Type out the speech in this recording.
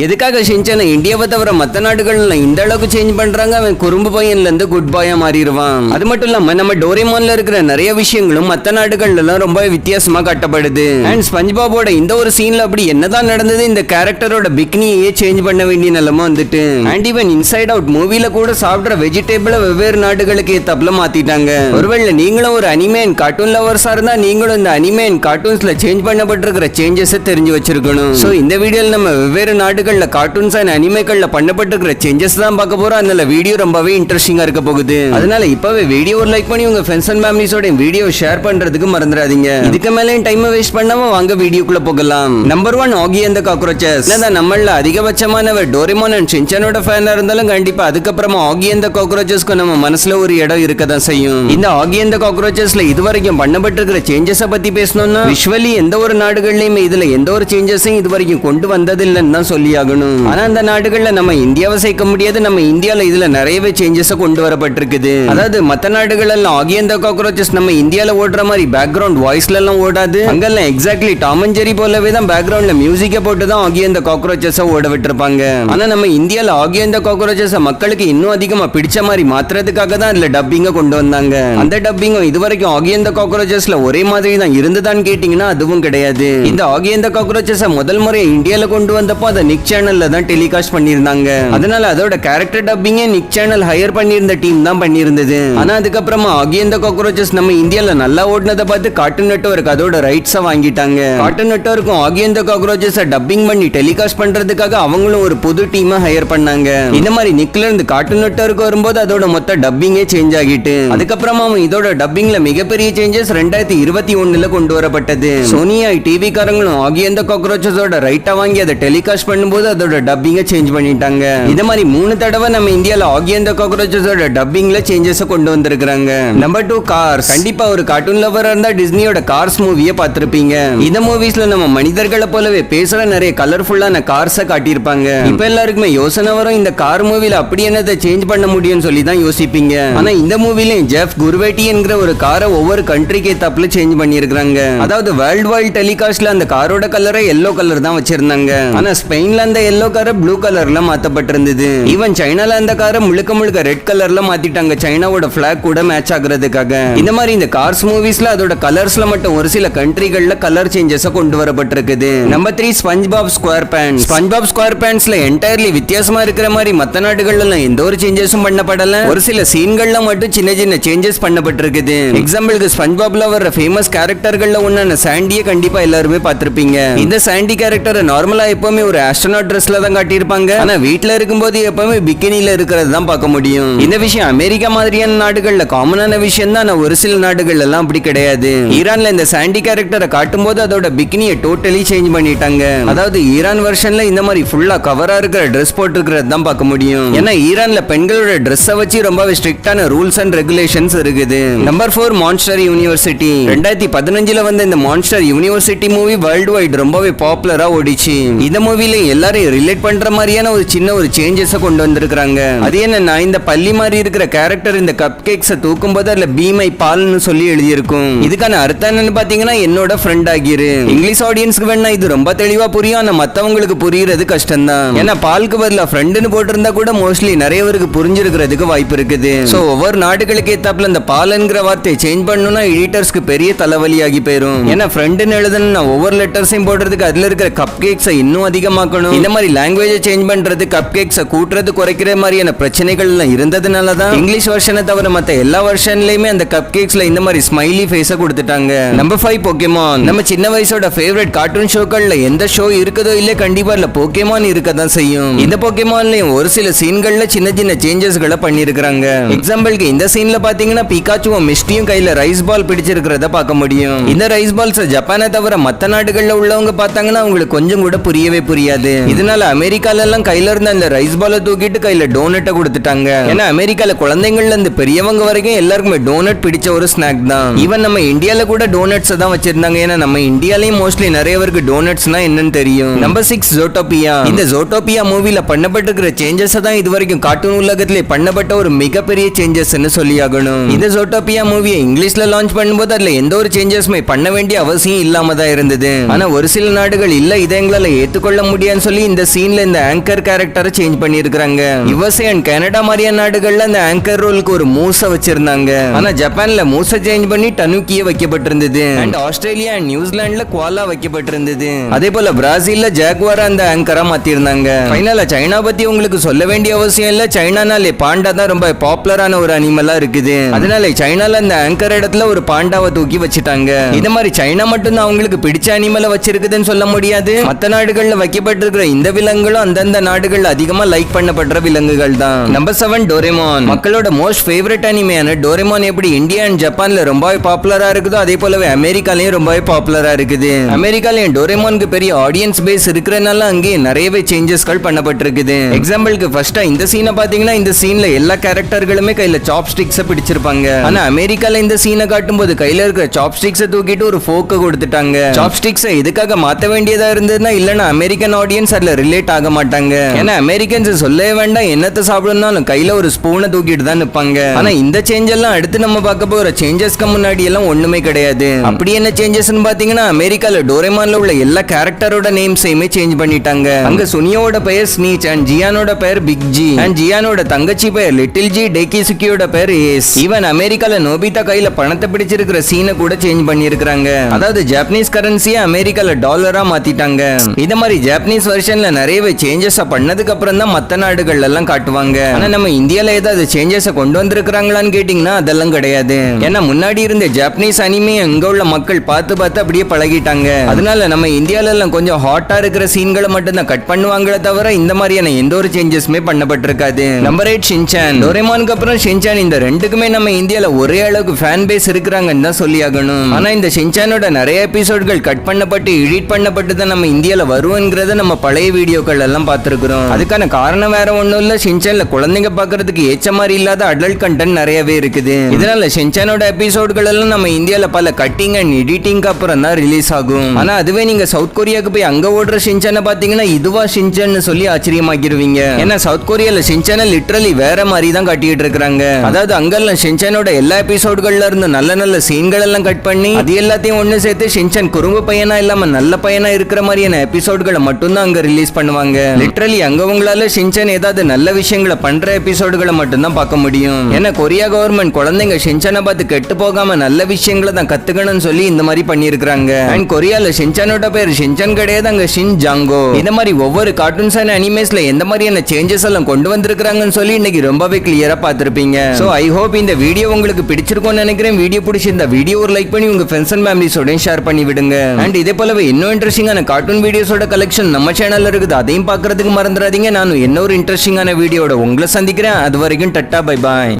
எதுக்காக ஷின்சான் இந்தியாவை தவிர மத்த நாடுகள்ல இந்த அளவுக்கு சேஞ்ச் பண்றாங்க, அவன் குறும்பு பையன்ல இருந்து குட் பாயா மாறிடுவான். அது மட்டும் இல்லாம நம்ம டோரேமான்ல இருக்கிற நிறைய விஷயங்களும் மத்த நாடுகள்ல எல்லாம் ரொம்ப வித்தியாசமா காட்டப்படுது. அண்ட் ஸ்பஞ்ச்பாபோட இந்த ஒரு சீன்ல அப்படி என்னதான் நடந்தது, இந்த கேரக்டரோட பிக்னியே சேஞ்ச் பண்ண வேண்டிய நிலைமை வந்துட்டு. அண்ட் ஈவன் இன்சைட் அவுட் மூவில கூட சாப்பிடுற வெஜிடபிள வெவ்வேறு நாடுகளுக்கு ஏத்தாப்புல மாத்திட்டாங்க. ஒருவேளை நீங்களும் ஒரு அனிமே அண்ட் கார்ட்டூன் லவர்ஸா இருந்தா நீங்களும் இந்த அனிமே அண்ட் கார்ட்டூன்ஸ்ல சேஞ்ச் பண்ணப்பட்டிருக்கிற சேஞ்சஸ் தெரிஞ்சு வச்சிருக்கணும். சோ இந்த வீடியோல நம்ம வெவ்வேறு நாடுகள்ல கார்ட்டூன்ஸ் அண்ட் அனிமேக்கள்ல பண்ணப்பட்டிருக்கிற சேஞ்சஸ் தான் பார்க்க போறோம். அதனால வீடியோ ரொம்பவே இன்ட்ரெஸ்டிங்கா இருக்க போகுது. அதனால இப்பவே வீடியோ லைக் பண்ணி உங்க ஃப்ரெண்ட்ஸ் அண்ட் ஃபேமிலிஸோட வீடியோ ஷேர் பண்றதுக்கு மறந்துடாதீங்க. இதுக்கு மேல டைம் வேஸ்ட் பண்ணாம வாங்க வீடியோக்குள்ள போகலாம். நம்பர் 1 ஆகி அண்ட் தி காக்ரோச்சஸ். நம்மள அதிகபட்சமானவர் டோரேமான் அண்ட் ஷின்சானோட ஃபேனா இருந்தாலும் கண்டிப்பா அதுக்கப்புறமா ஆகி அண்ட் தி காக்ரோச்சஸ்க்கு நம்ம மனசுல ஒரு இடம் இருக்கதான் செய்யும். இந்த ஆகி அண்ட் தி காக்ரோச்சஸ்ல இதுவரைக்கும் பண்ணப்பட்டிருக்கிற சேஞ்சஸ பத்தி பேசணும்னா விஷுவலி எந்த ஒரு நாடுகள்லயுமே இதுல எந்த ஒரு சேஞ்சஸையும் இதுவரைக்கும் கொண்டு வந்ததில்லைன்னு தான் சொல்லி ஆகணும். ஆனா அந்த நாடுகள்ல நம்ம இந்தியாவை சேர்க்க முடியாது. நம்ம இந்தியால இதுல நிறையவே சேஞ்சஸ் கொண்டு வரப்பட்டிருக்குது. அதாவது மத்த நாடுகள் எல்லாம் ஆகி அண்ட் தி காக்ரோச்சஸ் நம்ம இந்தியால ஓடுற மாதிரி பேக்ரவுண்ட் வாய்ஸ்ல எல்லாம் ஓடாது. அங்கெல்லாம் எக்ஸாக்ட்லி டாம் அண்ட் ஜெரி போலவே தான் பேக்ரவுண்ட்ல மியூசிக்க போட்டு தான் ஆகி அண்ட் தி காக்ரோச்சஸ் ஓட விட்டுருப்பாங்க. ஆனா நம்ம இந்தியால ஆகி அண்ட் தி காக்ரோச்சஸ் மக்களுக்கு இன்னும் அதிகமா பிடிச்ச மாதிரி மாத்துறதுக்காக தான் இதுல டப்பிங்க கொண்டு வந்தாங்க. அந்த டப்பிங்கும் இதுவரைக்கும் ஆகி அண்ட் தி காக்ரோச்சஸ்ல ஒரே மாதிரி தான் இருந்ததான்னு கேட்டீங்கன்னா அதுவும் கிடையாது. இந்த ஆகி அண்ட் தி காக்ரோச்சஸ் முதல் முறை இந்தியால கொண்டு வந்தப்போ அதை நிக் சேனல்ல தான் டெலிகாஸ்ட் பண்ணிருந்தாங்க. அதனால அதோட கேரக்டர் டப்பிங்கே நிக் சேனல் ஹையர் பண்ணியிருந்த டீம் தான் பண்ணியிருந்தது. ஆனா அதுக்கப்புறமா ஆகி அண்ட் தி காக்ரோச்சஸ் நம்ம இந்தியால நல்லா ஓடுனதை பார்த்து கார்ட்டூன் நெட்வொர்க் அதோட ரைட்ஸை வாங்கிட்டாங்க. கார்ட்டூன் நெட்வொர்க்கும் ஆகி அண்ட் தி காக்ரோச்சஸ் டப்பிங் பண்ணி டெலிகாஸ்ட் பண்றதுக்காக அவங்களும் ஒரு புது டீமை ஹையர் பண்ணாங்க. இந்த மாதிரி நிக்ல இருந்து கார்ட்டூன் நெட்வொர்க் வரும்போது அதோட மொத்த டப்பிங்கே சேஞ்ச் ஆகிட்டு அதுக்கப்புறமா இதோட டப்பிங்ல மிகப்பெரிய சேஞ்சஸ் 2021ல கொண்டு வரப்பட்டது. சோனி டிவி காரங்களும் ஆகி அண்ட் தி காக்ரோச்சஸோட ரைட்டா வாங்கி அதை டெலிகாஸ்ட் பண்ணும்போது அதோட டப்பிங்க சேஞ்ச் பண்ணிட்டாங்க. இந்த மாதிரி 3 தடவை நம்ம இந்தியால ஆகி அண்ட் தி காக்ரோச்சஸோட டப்பிங்ல சேஞ்சஸ் கொண்டு வந்திருக்காங்க. Number 2 cars. கண்டிப்பா ஒரு கார்ட்டூன் லவரா இருந்தா டிஸ்னியோட கார்ஸ் மூவியை பார்த்திருப்பீங்க. இந்த மூவிஸ்ல நம்ம மனிதர்களை போலவே பேசுற நிறைய கலர்ஃபுல்லான கார்ஸை காட்டியிருப்பாங்க. இப்ப எல்லாருக்குமே யோசனை வரும், இந்த கார் மூவில அப்படி என்னதை சேஞ்ச் பண்ண முடியும்னு சொல்லி தான் யோசிப்பீங்க. ஆனா இந்த மூவிலையும் ஜெஃப் குர்வேட்டி என்கிற ஒரு காரை ஒவ்வொரு கண்ட்ரிக்கு ஏத்தாப்புல சேஞ்ச் பண்ணியிருக்காங்க. அதாவது வேர்ல்ட் வைட் டெலிகாஸ்ட்ல அந்த காரோட கலரை எல்லோ கலர் தான் வச்சிருந்தாங்க. ஆனா ஸ்பெயின்ல அந்த எல்லோ காரை ப்ளூ கலர்ல மாத்தப்பட்டிருந்தது. ஈவன் சைனால அந்த காரை முழுக்க ரெட் கலர்ல மாத்திட்டாங்க, சைனாவோட பிளாக் கூட மேட்ச் ஆகுறதுக்காக. இந்த மாதிரி இந்த கார்ஸ் மூவிஸ்ல அதோட கலர்ஸ்ல மட்டும் ஒரு சில கண்ட்ரிகள்ல கலர் சேஞ்சஸ் கொண்டு வரப்பட்டிருக்குது. Number 3 SpongeBob square pants. SpongeBob square பேண்ட்ஸ்ல என்டையர்லி வித்தியாசமா இருக்கிற மாதிரி மத்த நாடுகள்ல எந்த ஒரு சேஞ்சஸும் பண்ணப்படல. ஒரு சில சீன்கள்ல மட்டும் சின்ன சின்ன சேஞ்சஸ் பண்ணப்பட்டிருக்குது. எக்ஸாம்பிளுக்கு ஸ்பஞ்ச்பாப்ல வர ஃபேமஸ் கேரக்டர்கள்ல ஒன்னான சாண்டியை கண்டிப்பா எல்லாருமே பார்த்திருப்பீங்க. இந்த சாண்டி கேரக்டர் நார்மலா எப்பவுமே ஒரு ஆஸ்ட்ரோனாட் ட்ரெஸ்ல தான் காட்டியிருப்பாங்க. ஆனா வீட்ல இருக்கும்போது எப்பவுமே பிக்கினில இருக்கிறது தான் பார்க்க முடியும். இந்த விஷயம் அமெரிக்கா மாதிரியான நாடுகள்ல காமனான விஷயம் தான். ஒரு சில நாடுகள் எல்லாம் அப்படி கிடையாது. ஈரான்ல இந்த சாண்டி கேரக்டரை காட்டும் போது அதோட பிக்கினியை டோட்டலி சேஞ்ச் பண்ணிட்டாங்க. அதாவது ஈரான் வெர்ஷன்ல இந்த மாதிரி ஃபுல்லா கவரா இருக்கிற ட்ரெஸ் போட்டுக்கிறது தான் பார்க்க முடியும். ஏன்னா ஈரான்ல பெண்களோட ட்ரெஸ்ஸை வச்சு ரொம்பவே ஸ்ட்ரிக்டான ரூல்ஸ் அண்ட் ரெகுலேஷன்ஸ் இருக்குது. Number 4 Monster University. 2015ல வந்த இந்த Monster University movie worldwide ரொம்பவே பாப்புலரா ஓடிச்சு. இந்த மூவில எல்லாரையும் ரிலேட் பண்ற மாதிரியான ஒரு சின்ன ஒரு சேஞ்சஸ் கொண்டு வந்திருக்காங்க. அது என்னன்னா இந்த பள்ளி மாதிரி இருக்கிற கேரக்டர் இந்த கப் கேக்ஸை தூக்கும் போது அதுல பீ மை பால்னு சொல்லி எழுதியிருக்கும். இதுக்கான அர்த்தம் என்னன்னு பாத்தீங்கன்னா என்னோட ஃப்ரெண்ட் ஆகிரு. இங்கிலீஷ் ஆடியன்ஸ்க்கு வேணா இது ரொம்ப தெளிவா புரியும், ஆனா மத்தவங்களுக்கு புரியுறது கஷ்டம் தான். ஏன்னா பாலுக்கு பதிலா ஃப்ரெண்ட்னு போட்டிருந்தா கூட மோஸ்ட்லி நிறைய பேருக்கு புரிஞ்சிருக்கிறதுக்கு வாய்ப்பு இருக்குது. சோ ஒவ்வொரு நாடுகளுக்கு ஏத்தாப்புல இந்த பால்ங்கிற வார்த்தையை சேஞ்ச் பண்ணணும்னா எடிட்டர்ஸ்க்கு பெரிய தலைவலி ஆகி போயிரும். ஏன்னா ஃப்ரெண்ட்னு எழுதணும்னா ஒவ்வொரு லெட்டர்ஸையும் போடுறதுக்கு அதுல இருக்கிற கப் கேக்ஸை இன்னும் அதிகமாக்கணும். இந்த மாதிரி லாங்குவேஜை சேஞ்ச் பண்றது, கப் கேக்ஸை கூட்டுறது, குறைக்கிற மாதிரியான பிரச்சனைகள் எல்லாம் இருந்ததுனால தான் இங்கிலீஷ் வெர்ஷனை தவிர மத்த எல்லா வெர்ஷன்லயுமே அந்த கப் கேக்ஸ்ல இந்த மாதிரி ஸ்மைலி ஃபேஸை கொடுத்துட்டாங்க. நம்பர் 5 போகேமான். நம்ம சின்ன வயசோட ஃபேவரட் கார்ட்டூன் ஷோக்கள்ல எந்த ஷோ இருக்குதோ இல்ல கண்டிப்பா இல்ல போகேமான் இருக்கதான் செய்யும். இந்த போகேமான்லயும் ஒரு சில சீன்கள்ல சின்ன சின்ன சேஞ்சஸ்களை பண்ணிருக்காங்க. எக்ஸாம்பிளுக்கு இந்த சீன்ல பாத்தீங்கன்னா பிகாச்சுவும் மிஸ்டியும் கையில ரைஸ் பால் பிடிச்சிருக்கிறத பார்க்க முடியும். இந்த ரைஸ் பால்ஸ் ஜப்பானை தவிர மத்த நாடுகள்ல உள்ளவங்க பார்த்தாங்கன்னா அவங்களுக்கு கொஞ்சம் கூட புரியவே புரியாது. இதனால அமெரிக்கால எல்லாம் கையில இருந்த அந்த ரைஸ் பாலை தூக்கிட்டு கையில டோனட்டை கொடுத்துட்டாங்க. ஏன்னா அமெரிக்கால குழந்தைங்கள்ல இருந்து பெரியவங்க வரைக்கும் எல்லாருக்குமே டோனட் பிடிச்ச ஒரு ஸ்நாக் தான். ஈவன் நம்ம இந்தியால கூட டோனட்ஸ் தான் வச்சிருந்தாங்க. ஏன்னா நம்ம இந்தியாலயும் மோஸ்ட்லி நிறைய பேருக்கு டோனட்ஸ்னா என்னன்னு தெரியும். நம்பர் 6 ஜோட்டோபியா. இந்த ஜோட்டோபியா மூவில பண்ணப்பட்டிருக்கிற சேஞ்சஸ் தான் இதுவரைக்கும் கார்ட்டூன் உலகத்திலே பண்ணப்பட்ட ஒரு மிகப்பெரிய சேஞ்சஸ் சொல்லி ஆகணும். இந்த ஜோட்டோபியா மூவியை இங்கிலீஷ்ல லான்ச் பண்ணும்போது அதுல எந்த ஒரு சேஞ்சஸுமே பண்ண வேண்டிய அவசியம் இல்லாம தான் இருந்தது. ஆனா ஒரு சில நாடுகள் இல்ல இதை எங்களால ஏத்துக்கொள்ள முடியாதுன்னு சொல்லி இந்த சீன்ல இந்த ஆங்கர் கேரக்டரை சேஞ்ச் பண்ணிருக்காங்க. யுஎஸ்ஏ அண்ட் கனடா மாதிரியான நாடுகள்ல அந்த ஆங்கர் ரோலுக்கு ஒரு மூசை வச்சிருந்தாங்க. ஆனா ஜப்பான்ல மூசை சேஞ்ச் பண்ணி டனுக்கிய வைக்கப்பட்டிருந்தது. அண்ட் ஆஸ்திரேலியா அண்ட் நியூசிலாந்துல குவாலா வைக்கப்பட்டிருந்தது. அதே போல பிரேசில்ல ஜாகுவாரா அந்த ஆங்கரா மாத்திருந்தாங்க. ஃபைனலா சைனா பத்தி உங்களுக்கு சொல்ல வேண்டிய அவசியம் இல்ல. சைனானாலே பாண்டா தான் ரொம்ப பாப்புலரான ஒரு அனிமலா இருக்குது. அதனால சைனால அந்த ஆங்கர் இடத்துல ஒரு பாண்டாவை தூக்கி வச்சுட்டாங்க. இந்த மாதிரி சைனா மட்டும் தான் அவங்களுக்கு பிடிச்ச அனிமலை வச்சிருக்குதுன்னு சொல்ல முடியாது. மத்த நாடுகள்ல வைக்கப்பட்டிருக்கிற இந்த விலங்குகளும் அந்தந்த நாடுகள் அதிகமா லைக் பண்ணப்படுற விலங்குகள் தான். Number 7 Doraemon. மக்களோட மோஸ்ட் ஃபேவரட் அனிமையான டோரேமான் எப்படி இந்தியா அண்ட் ஜப்பான்ல ரொம்பவே பாப்புலரா இருக்குதோ அதே போலவே அமெரிக்காலயும் ரொம்பவே பாப்புலரா இருக்குது. அமெரிக்காலயும் டோரேமானுக்கு பெரிய ஆடியன்ஸ் பேஸ் இருக்கிறனால அங்கே நிறையவே சேஞ்சஸ்கள் பண்ணப்பட்டிருக்குது. எக்ஸாம்பிளுக்கு ஃபர்ஸ்டா இந்த சீனை பாத்தீங்கன்னா இந்த சீன்ல எல்லா கேரக்டர்களுமே கையில சாப்ஸ்டிக்ஸ் பிடிச்சிருப்பாங்க. ஆனா அமெரிக்கால இந்த சீனை காட்டும் போது கையில இருக்கிற சாப்ஸ்டிக்ஸ் தூக்கிட்டு ஒரு ஃபோக்க கொடுத்துட்டாங்க. சாப்ஸ்டிக்ஸ் இதுக்காக மாத்த வேண்டியதா இருந்ததுன்னா இல்லன்னா அமெரிக்கன் ஆடியன்ஸ் அதுல ரிலேட் ஆக மாட்டாங்க. ஏன்னா அமெரிக்கன்ஸ் சொல்லவே வேண்டாம், என்னத்தை சாப்பிடணும்னாலும் கையில ஒரு ஸ்பூனை தூக்கிட்டு தான் நிப்பாங்க. ஆனா இந்த சேஞ்ச் எல்லாம் அடுத்து நம்ம பார்க்க போற சேஞ்சஸ்க்கு முன்னாடி எல்லாம் ஒண்ணுமே கிடையாது. அப்படி என்ன சேஞ்சஸ் பாத்தீங்கன்னா அமெரிக்கால டோரேமான்ல உள்ள எல்லா கேரக்டரோட நேம்ஸையுமே சேஞ்ச் பண்ணிட்டாங்க. அங்க சுனியோட பெயர் ஸ்னீச் அண்ட் ஜியானோட பெயர் பிக் ஜி அண்ட் ஜியானோட தங்கச்சி பெயர் லிட்டில் ஜி, டேகிசுகியோட பெயர் ஏஸ். ஈவன் அமெரிக்கால நோபிதா கையில பணத்தை பிடிச்சிருக்கிற சீனை கூட சேஞ்ச் பண்ணிருக்காங்க. அதாவது ஜாப்பனீஸ் கரன்சியை அமெரிக்கால டாலரா மாத்திட்டாங்க. இந்த மாதிரி ஜாப்பனீஸ் வெர்ஷன்ல நிறையவே சேஞ்சஸ் பண்ணதுக்கு அப்புறம் தான் மத்த நாடுகள் எல்லாம் காட்டுவாங்க. ஆனா நம்ம இந்தியால ஏதாவது சேஞ்சஸ் கொண்டு வந்திருக்காங்களான்னு கேட்டீங்கன்னா அதெல்லாம் கிடையாது. ஏன்னா முன்னாடி இருந்த ஜாப்பனீஸ் அனிமே அங்க உள்ள மக்கள் பார்த்து பார்த்து அப்படியே பழகிட்டாங்க. அதனால நம்ம இந்தியால எல்லாம் கொஞ்சம் ஹாட்டா இருக்கிற சீன்களை மட்டும் தான் கட் பண்ணுவாங்களே தவிர இந்த மாதிரியான எந்த ஒரு சேஞ்சஸுமே பண்ணப்பட்டிருக்காது. Number 8 Shinchan. டோரேமானுக்கு அப்புறம் ஷின்சான். இந்த ரெண்டுக்குமே நம்ம இந்தியால ஒரே அளவுக்கு ஃபேன் பேஸ் இருக்கிறாங்கன்னு தான் சொல்லி ஆகணும். ஆனா இந்த ஷின்சானோட நிறைய எபிசோட்கள் கட் பண்ணப்பட்டு எடிட் பண்ணப்பட்டு தான் நம்ம இந்தியால வருவோங்கிறத நம்ம பழைய வீடியோக்கள் எல்லாம் பார்த்திருக்கிறோம். அதுக்கான காரணம் வேற ஒண்ணும் இல்ல, ஷின்சான்ல குழந்தைங்க பாக்குறதுக்கு ஏற்ற மாதிரி இல்லாத அடல்ட் கண்டென்ட் நிறையவே இருக்குது. இதனால ஷின்சானோட எபிசோட்கள் எல்லாம் நம்ம இந்தியால பல கட்டிங் அண்ட் எடிட்டிங் அப்புறம் தான் ரிலீஸ் ஆகும். ஆனா அதுவே நீங்க சவுத் கொரியாக்கு போய் அங்க ஓடுற ஷின்சானை பாத்தீங்கன்னா இதுவா ஷின்சான் சொல்லி ஆச்சரியமாக்கிருவீங்க. ஏன்னா சவுத் கொரியால ஷின்சானை லிட்டரலி வேற மாதிரி தான் காட்டிட்டு இருக்காங்க. அதாவது அங்கெல்லாம் ஷின்சானோட எல்லா எபிசோட்கள்ல இருந்து நல்ல நல்ல சீன்கள் எல்லாம் கட் பண்ணி அது எல்லாத்தையும் ஒண்ணு சேர்த்து ஷின்சான் குறும்பு பையனா இல்லாம நல்ல பையனா இருக்கிற மாதிரியான எபிசோட்களை மட்டும் தான் அங்க ரிலீஸ் பண்ணுவாங்க. லிட்டரலி அங்க உங்களால ஷின்சான் ஏதாவது நல்ல விஷயங்களை பண்ற எபிசோடுகளை மட்டும் தான் பார்க்க முடியும். ஏன்னா கொரியா கவர்மெண்ட் குழந்தைங்க ஷின்சானை பார்த்து கெட்டு போகாம நல்ல விஷயங்களை தான் கத்துக்கணும்னு சொல்லி இந்த மாதிரி பண்ணிருக்காங்க. அண்ட் கொரியால ஷின்சானோட பேர் ஷின்சான் கிடையாது, அங்க ஷின் ஜாங்கோ. இந்த மாதிரி ஒவ்வொரு கார்ட்டூன்ஸ் அண்ட் அனிமேஸ்ல எந்த மாதிரியான சேஞ்சஸ் எல்லாம் கொண்டு வந்திருக்காங்கன்னு சொல்லி இன்னைக்கு ரொம்பவே கிளியரா பார்த்திருப்பீங்க. சோ ஐ ஹோப் இந்த வீடியோ உங்களுக்கு பிடிச்சிருக்கும்னு நினைக்கிறேன். வீடியோ பிடிச்சிருந்தா வீடியோ ஒரு லைக் பண்ணி உங்க ஃப்ரெண்ட்ஸ் அண்ட் ஃபேமிலிஸோட ஷேர் பண்ணி விடுங்க. அண்ட் இதே போலவே இன்னும் இன்ட்ரெஸ்டிங்கான கார்ட்டூன் வீடியோஸோட கலெக்ஷன் நம்ம சேனல்ல இருக்குது, அதையும் பார்க்கறதுக்கு மறந்துடாதீங்க. நான் இன்னொரு இன்ட்ரெஸ்டிங்கான வீடியோட உங்களை சந்திக்கிறேன். அது வரைக்கும் டட்டா பை பாய்.